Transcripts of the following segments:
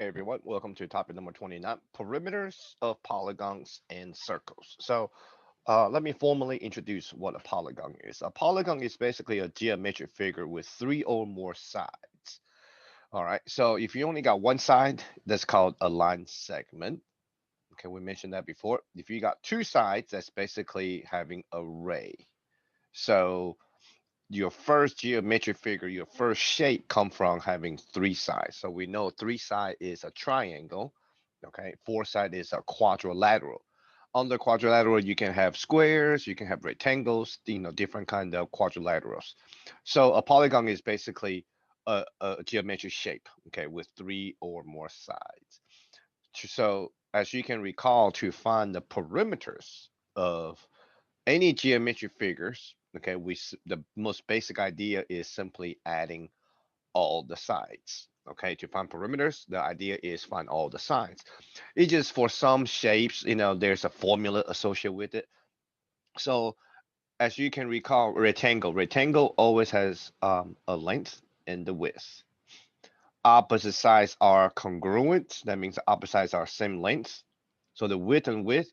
Hey everyone, welcome to topic number 29, perimeters of polygons and circles. Let me formally introduce what a polygon is. A polygon is basically a geometric figure with three or more sides. All right, so if you only got one side, that's called a line segment. Okay, we mentioned that before. If you got two sides, that's basically having a ray. So your first geometric figure, your first shape come from having three sides. So we know three side is a triangle. Okay, four side is a quadrilateral. On the quadrilateral, you can have squares, you can have rectangles, different kind of quadrilaterals. So a polygon is basically a geometric shape, okay, with three or more sides. So as you can recall, to find the perimeters of any geometric figures, okay, the most basic idea is simply adding all the sides. Okay, to find perimeters, the idea is find all the sides. It's just for some shapes, there's a formula associated with it. So as you can recall, rectangle always has a length and the width. Opposite sides are congruent. That means the opposite sides are same length. So the width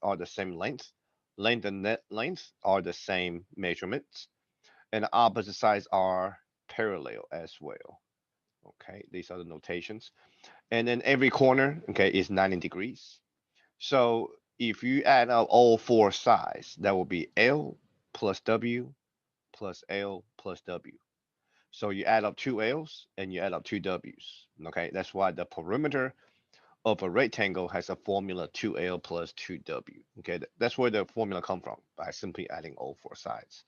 are the same length. Length and net length are the same measurements. And the opposite sides are parallel as well. Okay, these are the notations. And then every corner, okay, is 90 degrees. So if you add up all four sides, that will be L plus W plus L plus W. So you add up two L's and you add up two W's. Okay, that's why the perimeter of a rectangle has a formula 2L plus 2W. Okay, that's where the formula come from by simply adding all four sides.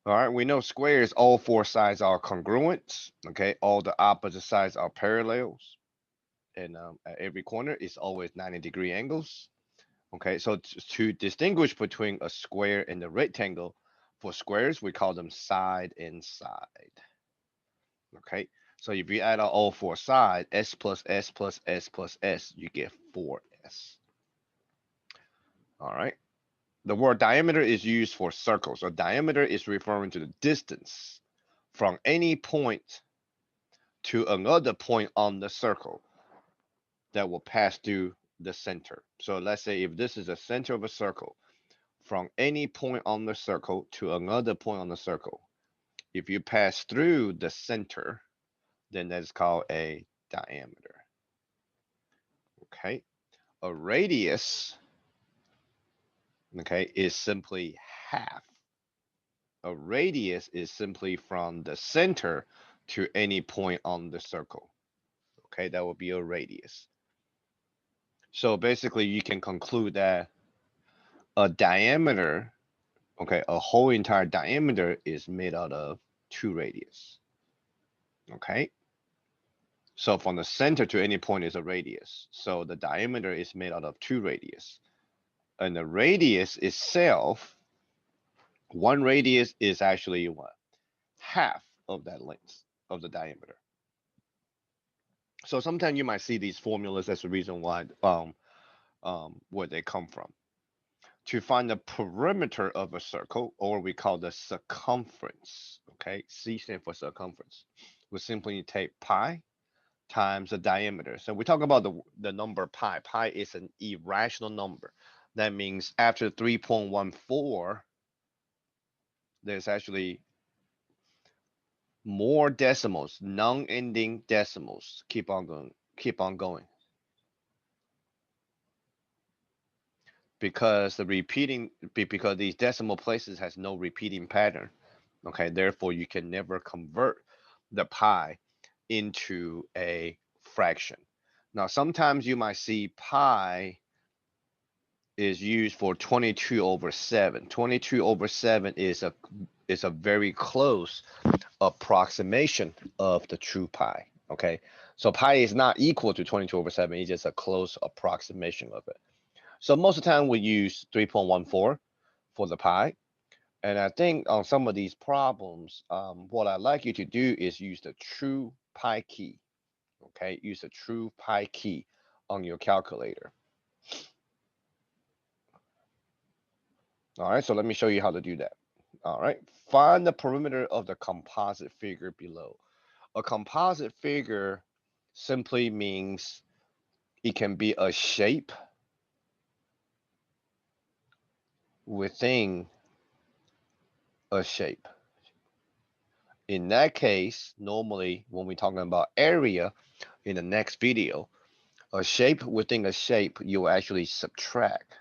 All right, we know squares, all four sides are congruent. Okay, all the opposite sides are parallels. And at every corner is always 90-degree angles. Okay, so to distinguish between a square and a rectangle, for squares, we call them side and side. Okay, so if you add up all four sides, S plus S plus S plus S, you get 4S. All right. The word diameter is used for circles. So diameter is referring to the distance from any point to another point on the circle that will pass through the center. So let's say if this is the center of a circle, from any point on the circle to another point on the circle, if you pass through the center, then that's called a diameter. Okay. A radius, okay, is simply half. A radius is simply from the center to any point on the circle. Okay, that would be a radius. So basically, you can conclude that a diameter, okay, a whole entire diameter is made out of two radius. Okay, so from the center to any point is a radius. So the diameter is made out of two radius. And the radius itself, one radius is actually what? Half of that length of the diameter. So sometimes you might see these formulas. That's the reason why where they come from. To find the perimeter of a circle, or we call the circumference. Okay, C stands for circumference. We simply take pi times the diameter. So we talk about the number pi. Pi is an irrational number. That means after 3.14, there's actually more decimals, non-ending decimals. Keep on going. Because because these decimal places has no repeating pattern. Okay, therefore you can never convert the pi into a fraction. Now sometimes you might see pi is used for 22 over 7. 22 over 7 is a very close approximation of the true pi. Okay, so pi is not equal to 22 over 7. It's just a close approximation of it. So most of the time we use 3.14 for the pi. And I think on some of these problems, what I'd like you to do is use the true pi key. Okay, use the true pi key on your calculator. All right, so let me show you how to do that. All right, find the perimeter of the composite figure below. A composite figure simply means it can be a shape within a shape. In that case, normally when we're talking about area in the next video, a shape within a shape, you actually subtract,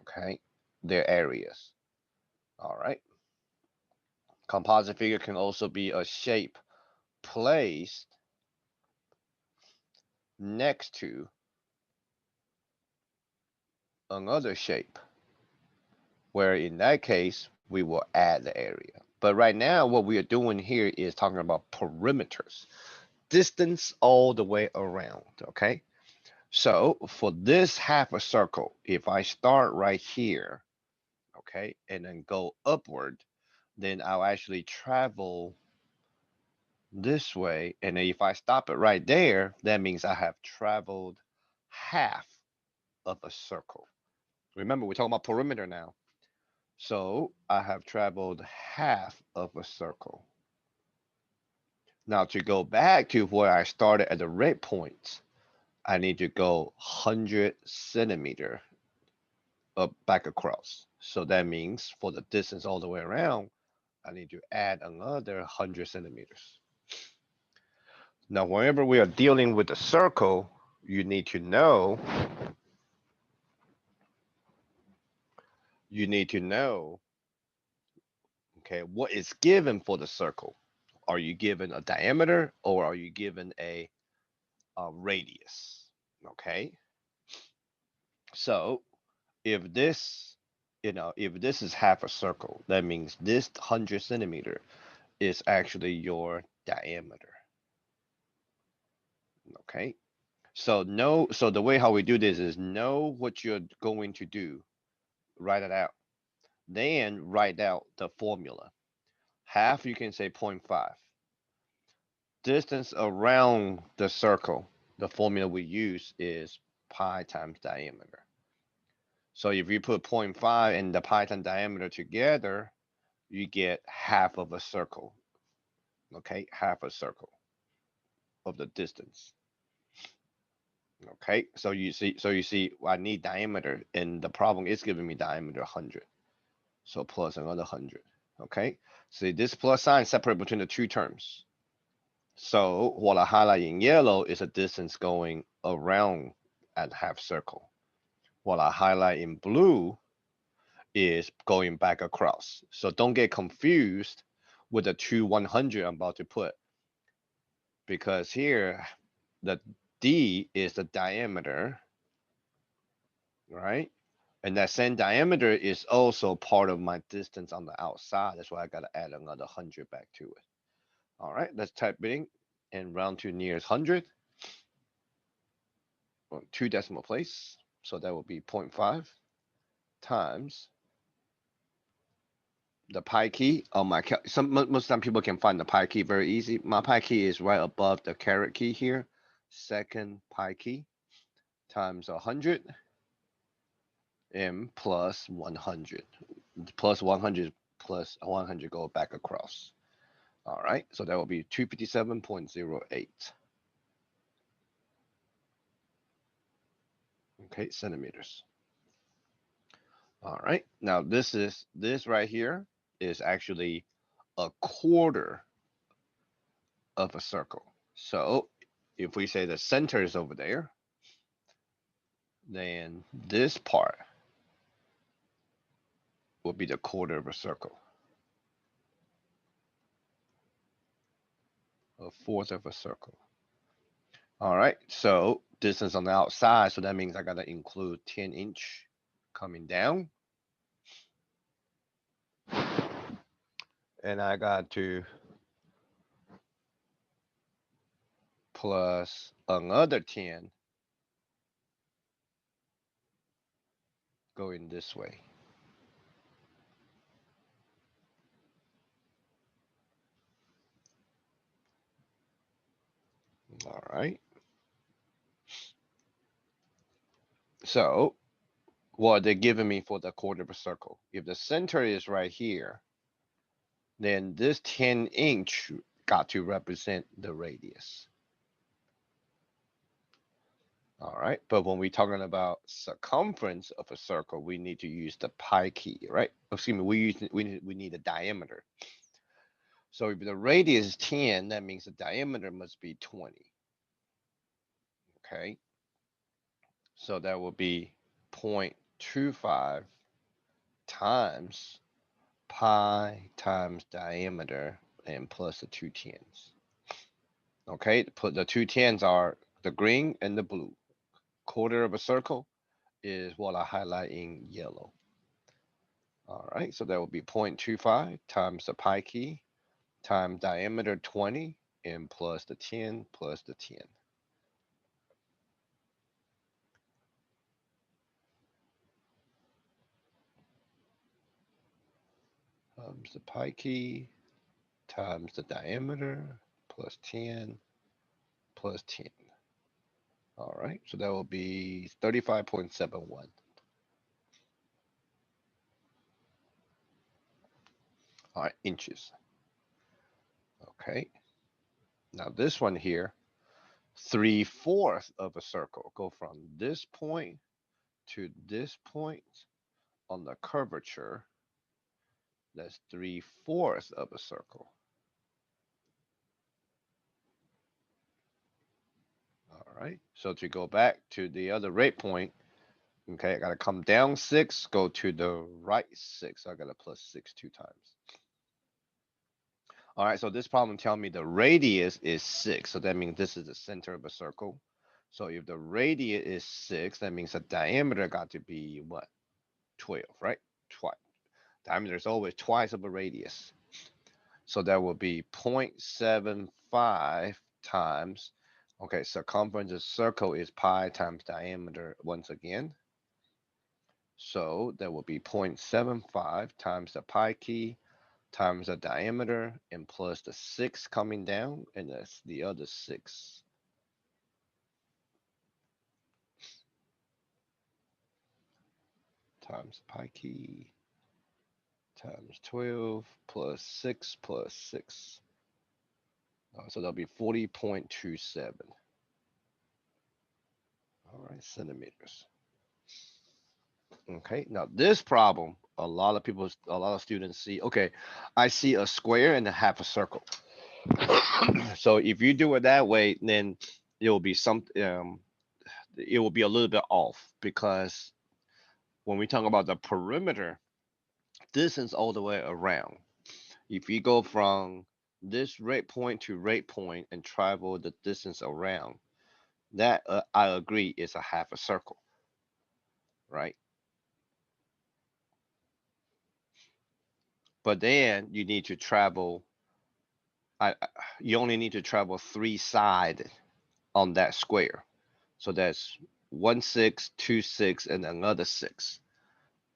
okay, their areas. All right. Composite figure can also be a shape placed next to another shape, where in that case, we will add the area. But right now, what we are doing here is talking about perimeters, distance all the way around, okay? So for this half a circle, if I start right here, okay, and then go upward, then I'll actually travel this way. And if I stop it right there, that means I have traveled half of a circle. Remember, we're talking about perimeter now. So I have traveled half of a circle. Now to go back to where I started at the red points, I need to go 100 centimeter up back across. So that means for the distance all the way around, I need to add another 100 centimeters. Now, whenever we are dealing with a circle, you need to know, you need to know, okay, what is given for the circle. Are you given a diameter or are you given a radius? Okay, so if this, if this is half a circle, that means this 100 centimeter is actually your diameter. Okay, so know, so the way how we do this is know what you're going to do, write it out, then write out the formula. Half, you can say 0.5. Distance around the circle, the formula we use is pi times diameter. So if you put 0.5 and the pi times diameter together, you get half of a circle. Okay, half a circle of the distance. Okay, so you see, I need diameter, and the problem is giving me diameter 100. So plus another 100. Okay, see this plus sign separate between the two terms. So what I highlight in yellow is a distance going around at half circle. What I highlight in blue is going back across. So don't get confused with the two 100 I'm about to put, because here the D is the diameter, right? And that same diameter is also part of my distance on the outside. That's why I got to add another 100 back to it. All right, let's type in and round to nearest 100. Two decimal place. So that will be 0.5 times the pi key on my, most time people can find the pi key very easy. My pi key is right above the caret key here. Second pi key times 100 and plus 100. Plus 100 plus 100 go back across. All right, so that will be 257.08. Okay, centimeters. All right, now this right here is actually a quarter of a circle. So if we say the center is over there, then this part will be the quarter of a circle, a fourth of a circle. All right, so distance on the outside, so that means I gotta include 10" coming down. And I got to plus another 10 going this way. All right. So what they're giving me for the quarter of a circle. If the center is right here, then this 10" got to represent the radius. All right, but when we're talking about circumference of a circle, we need to use the pi key, right? Excuse me, we need a diameter. So if the radius is 10, that means the diameter must be 20. Okay, so that will be 0.25 times pi times diameter and plus the two tens. Okay, put the two tens are the green and the blue. Quarter of a circle is what I highlight in yellow. All right, so that will be 0.25 times the pi key times diameter 20 and plus the 10 plus the 10. Times the pi key times the diameter plus 10 plus 10. All right, so that will be 35.71. All right, inches. Okay, now this one here, 3/4 of a circle. Go from this point to this point on the curvature. That's 3/4 of a circle. All right, so to go back to the other rate point, okay, I gotta come down 6, go to the right 6. So I gotta plus 6 two times. All right, so this problem tell me the radius is 6. So that means this is the center of a circle. So if the radius is 6, that means the diameter got to be what? 12, right? Twice. Diameter is always twice of a radius. So that will be 0.75 times, okay, circumference of circle is pi times diameter once again. So that will be 0.75 times the pi key times the diameter and plus the 6 coming down, and that's the other 6. Times pi key times 12 plus 6 plus 6. So that'll be 40.27. All right, centimeters. Okay, now this problem, a lot of students see, okay, I see a square and a half a circle. So if you do it that way, then it will be it will be a little bit off because when we talk about the perimeter distance all the way around, if you go from this rate point to rate point and travel the distance around, that I agree is a half a circle, right? But then you need to travel. You only need to travel 3 sides on that square. So that's 1 6, 2 6, and another 6.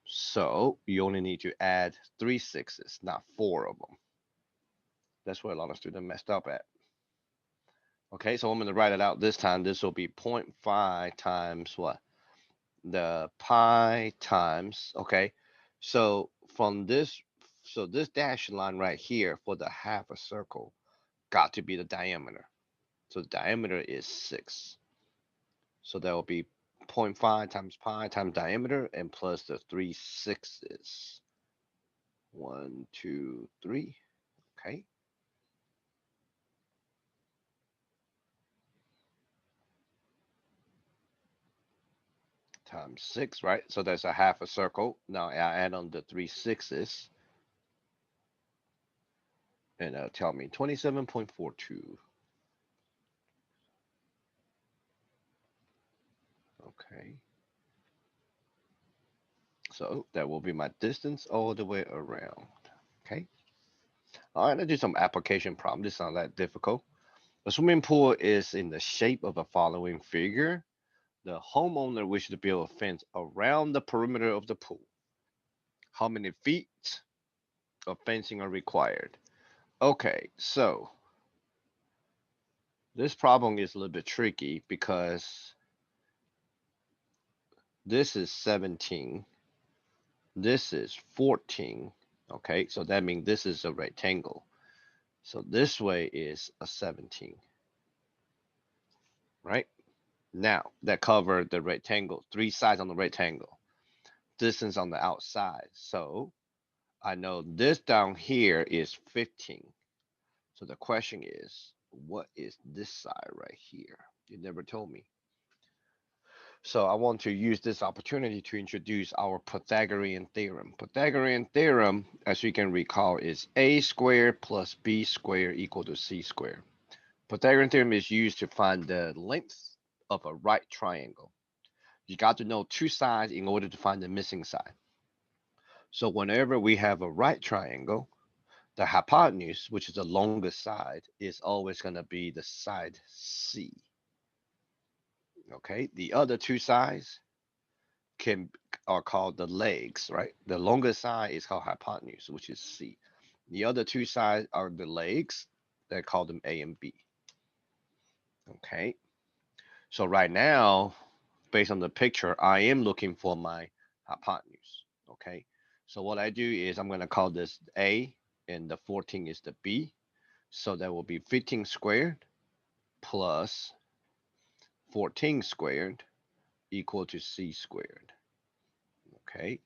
So you only need to add 3 6s, not 4 of them. That's where a lot of students messed up at. Okay, so I'm going to write it out this time. This will be 0.5 times what? The pi times, okay. So from this, so this dashed line right here for the half a circle got to be the diameter. So the diameter is 6. So that will be 0.5 times pi times diameter and plus the 3 6s. 1, 2, 3. Okay. Times 6, right? So that's a half a circle. Now I add on the 3 6s and it'll tell me 27.42. Okay. So that will be my distance all the way around. Okay. All right, let's do some application problem. This is not that difficult. A swimming pool is in the shape of the following figure. The homeowner wishes to build a fence around the perimeter of the pool. How many feet of fencing are required? Okay, so this problem is a little bit tricky because this is 17, this is 14. Okay, so that means this is a rectangle. So this way is a 17, right? Now that cover the rectangle, three sides on the rectangle, distance on the outside. So I know this down here is 15. So the question is, what is this side right here? You never told me. So I want to use this opportunity to introduce our Pythagorean theorem. Pythagorean theorem, as you can recall, is a squared plus b squared equal to c squared. Pythagorean theorem is used to find the length of a right triangle. You got to know two sides in order to find the missing side. So whenever we have a right triangle, the hypotenuse, which is the longest side, is always going to be the side C. Okay, the other two sides can are called the legs, right? The longest side is called hypotenuse, which is C. The other two sides are the legs. They call them A and B. Okay, so right now, based on the picture, I am looking for my hypotenuse. Okay, so what I do is I'm going to call this A, and the 14 is the B. So that will be 15 squared plus 14 squared equal to C squared. Okay,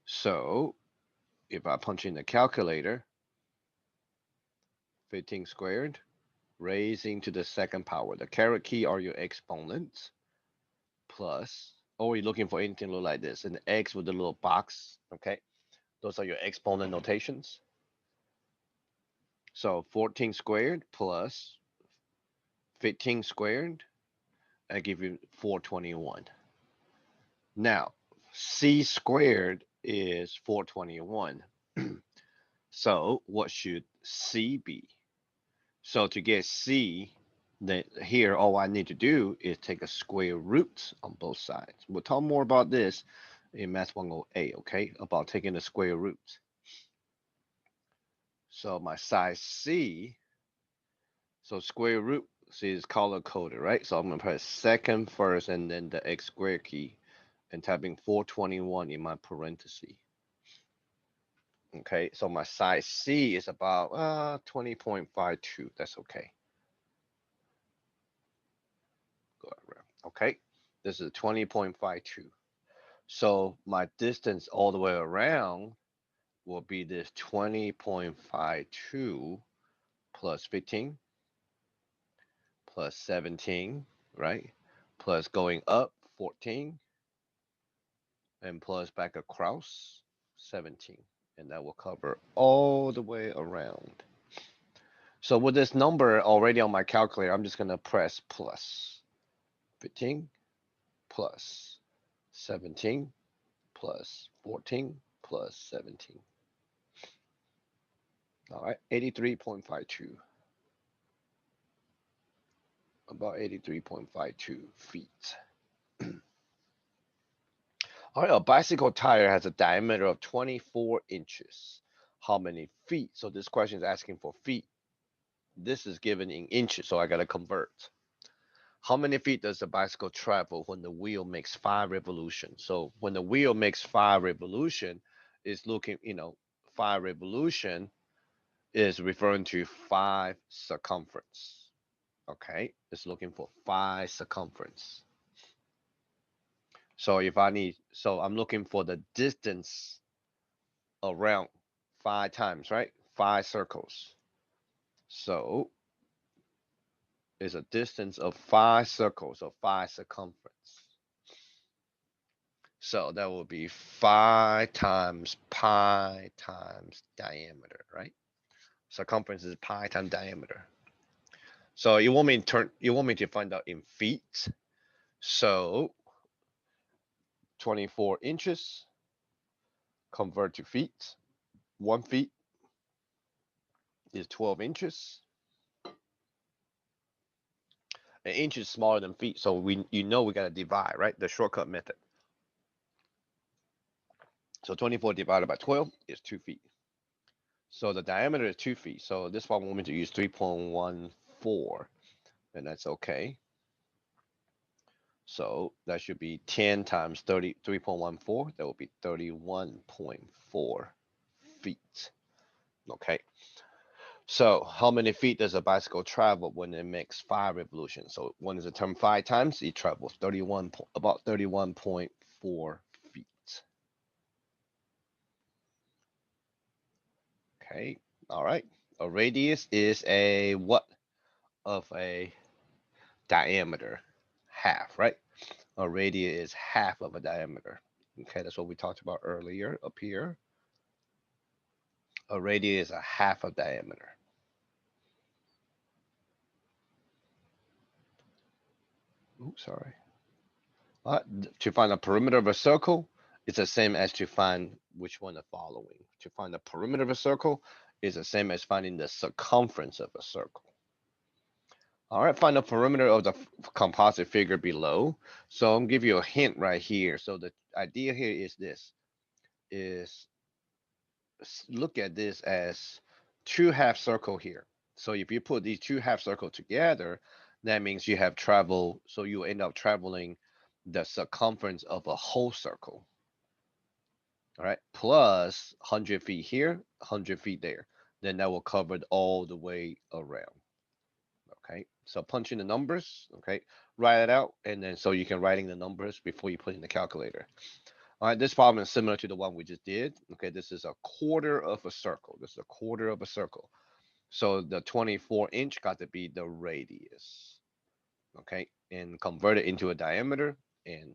so if I punch in the calculator, 15 squared raising to the second power. The caret key are your exponents plus, or you're looking for anything look like this, an X with a little box. Okay, those are your exponent notations. So 14 squared plus 15 squared, I give you 421. Now, C squared is 421. So what should C be? So to get C, then here all I need to do is take a square root on both sides. We'll talk more about this in Math 108, okay? About taking the square root. So my size C, so square root C is color coded, right? So I'm gonna press second first and then the X square key and typing 421 in my parenthesis. Okay, so my size C is about 20.52. That's okay. Go around. Okay, this is 20.52. So my distance all the way around will be this 20.52 plus 15 plus 17, right? Plus going up 14 and plus back across 17. And that will cover all the way around. So with this number already on my calculator, I'm just going to press plus 15 plus 17 plus 14 plus 17. All right, 83.52. About 83.52 feet. All right, a bicycle tire has a diameter of 24 inches. How many feet? So this question is asking for feet. This is given in inches, so I got to convert. How many feet does the bicycle travel when the wheel makes 5 revolutions? So when the wheel makes 5 revolutions, it's looking, 5 revolution is referring to 5 circumference. Okay, it's looking for 5 circumference. So I'm looking for the distance around 5 times, right? 5 circles. So it's a distance of 5 circles or 5 circumference. So that will be 5 times pi times diameter, right? Circumference is pi times diameter. So you want me to find out in feet. So 24 inches convert to feet. 1 feet is 12 inches. An inch is smaller than feet, so we gotta divide, right? The shortcut method. So 24 divided by 12 is 2 feet. So the diameter is 2 feet. So this one want me to use 3.14, and that's okay. So that should be 10 times 3.14. That will be 31.4 feet. Okay. So how many feet does a bicycle travel when it makes 5 revolutions? So when is a turn 5 times, it travels about 31.4 feet. Okay, all right. A radius is a what of a diameter? Half, right? A radius is half of a diameter. Okay, that's what we talked about earlier up here. A radius is a half of diameter. Oops, sorry. To find the perimeter of a circle, it's the same as to find which one the following. To find the perimeter of a circle is the same as finding the circumference of a circle. All right, find the perimeter of the composite figure below. So I'm give you a hint right here. So the idea here is this, is look at this as two half circle here. So if you put these two half circle together, that means you have traveled, so you end up traveling the circumference of a whole circle. All right, plus 100 feet here, 100 feet there. Then that will cover it all the way around. Okay, so punch in the numbers. Okay, write it out, and then so you can write in the numbers before you put in the calculator. All right, this problem is similar to the one we just did. Okay, this is a quarter of a circle. This is a quarter of a circle. So the 24-inch got to be the radius. Okay, and convert it into a diameter and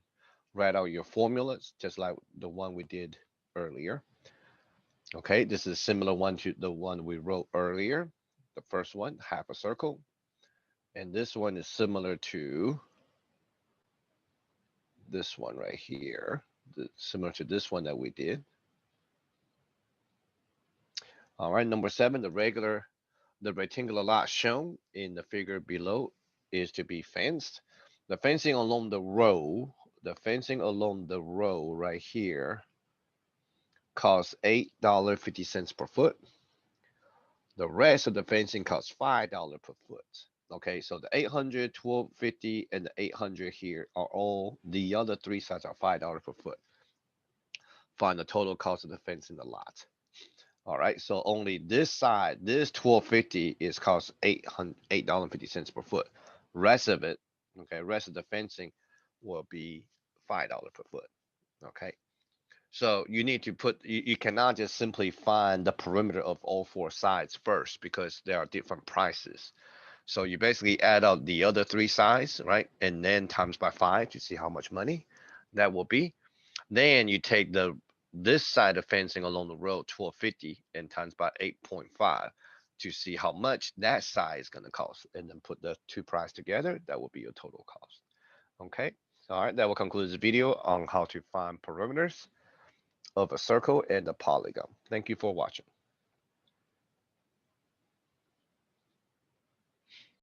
write out your formulas just like the one we did earlier. Okay, this is a similar one to the one we wrote earlier. The first one, half a circle. And this one is similar to this one right here, similar to this one that we did. All right, number 7, the rectangular lot shown in the figure below is to be fenced. The fencing along the row right here costs $8.50 per foot. The rest of the fencing costs $5 per foot. Okay, so the 800, 1250, and the 800 here are all, the other three sides are $5 per foot. Find the total cost of the fence in the lot. All right, so only this side, this 1250 is cost $8.50 per foot. Rest of it, okay, rest of the fencing will be $5 per foot. Okay, so you need to you cannot just simply find the perimeter of all four sides first because there are different prices. So you basically add up the other three sides, right? And then times by 5 to see how much money that will be. Then you take this side of fencing along the road, 1250, and times by 8.5 to see how much that side is going to cost. And then put the two prices together. That will be your total cost. Okay. All right. That will conclude this video on how to find perimeters of a circle and a polygon. Thank you for watching.